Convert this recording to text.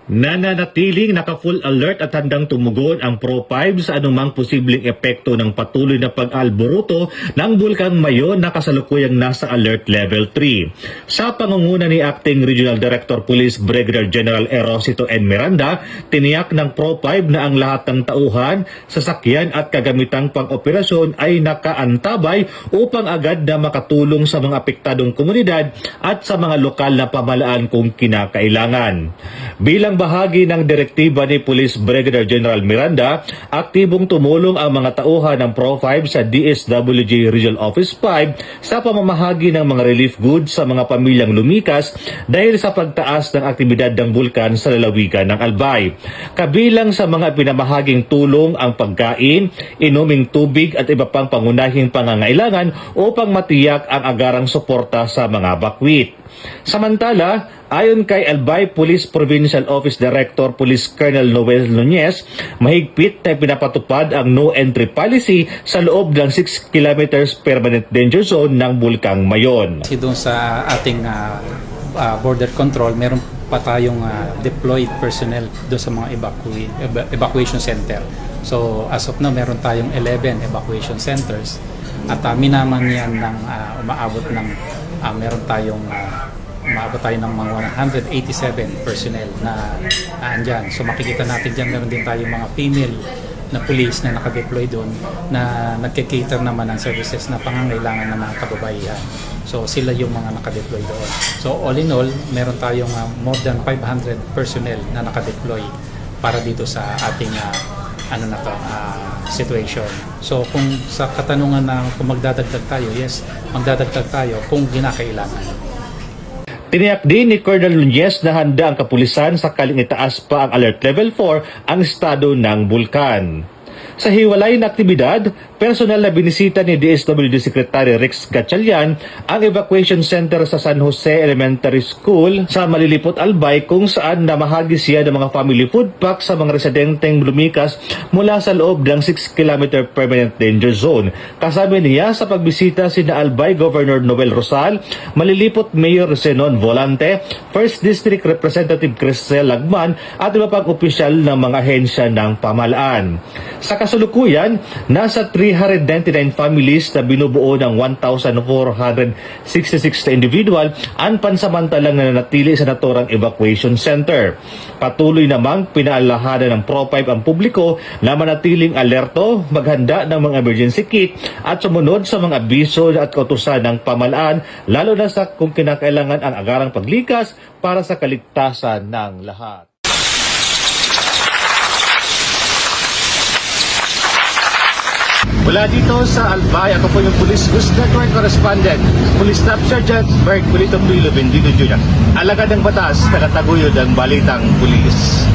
Nananatiling naka-full alert at handang tumugon ang Pro5 sa anumang posibleng epekto ng patuloy na pag-alboruto ng Bulkang Mayon na kasalukuyang nasa Alert Level 3. Sa pangunguna ni Acting Regional Director Police Brigadier General Erosito N. Miranda, tiniyak ng Pro5 na ang lahat ng tauhan, sasakyan at kagamitang pang-operasyon ay nakaantabay upang agad na makatulong sa mga apektadong komunidad at sa mga lokal na pamahalaan kung kinakailangan. Bilang bahagi ng direktiba ni Police Brigadier General Miranda, aktibong tumulong ang mga tauhan ng Pro5 sa DSWD Regional Office 5 sa pamamahagi ng mga relief goods sa mga pamilyang lumikas dahil sa pagtaas ng aktibidad ng bulkan sa lalawigan ng Albay. Kabilang sa mga pinamahaging tulong ang pagkain, inuming tubig at iba pang pangunahing pangangailangan upang matiyak ang agarang suporta sa mga bakwit. Samantala, ayon kay Albay Police Provincial Office Director Police Colonel Noel Nunez, mahigpit na pinapatupad ang no entry policy sa loob ng 6 kilometers permanent danger zone ng Bulkang Mayon. Kasi doon sa ating border control, meron pa tayong deployed personnel doon sa mga evacuation center. So as of now, meron tayong 11 evacuation centers at minaman yan ng umaabot ng meron tayong umaabot tayo ng mga 187 personnel na andyan. So makikita natin dyan, meron din tayong mga female na police na nakadeploy doon na nagkikater naman ng services na pangangailangan ng mga kababaihan. So sila yung mga nakadeploy doon. So all in all, meron tayong more than 500 personnel na nakadeploy para dito sa ating situation. So kung sa katanungan na kung magdadagdag tayo, yes, magdadagdag tayo kung ginakailangan. Tiniyak din ni Colonel Nunez na handa ang kapulisan sakaling itaas pa ang Alert Level 4 ang estado ng bulkan. Sa hiwalay na aktibidad, personal na binisita ni DSWD Secretary Rex Gatchalian ang evacuation center sa San Jose Elementary School sa Malilipot, Albay kung saan namahagi siya ng mga family food pack sa mga residenteng lumikas mula sa loob ng 6 km permanent danger zone. Kasama niya sa pagbisita sina Albay Governor Noel Rosal, Malilipot Mayor Zenon Volante, 1st District Representative Crisel Lagman at iba pang opisyal ng mga ahensya ng pamahalaan. Sa kasalukuyan, nasa 399 families na binubuo ng 1,466 na individual ang pansamantalang nananatili sa naturang evacuation center. Patuloy namang pinaalahanan ng Pro5 ang publiko na manatiling alerto, maghanda ng mga emergency kit at sumunod sa mga abiso at kautusan ng pamahalaan, lalo na sa kung kinakailangan ang agarang paglikas para sa kaligtasan ng lahat. Mula dito sa Albay, ako po yung Police News Network Correspondent, Police Staff Sergeant Bert Polito Bendito Jr. Alagad ng batas, tagataguyod ang balitang pulis.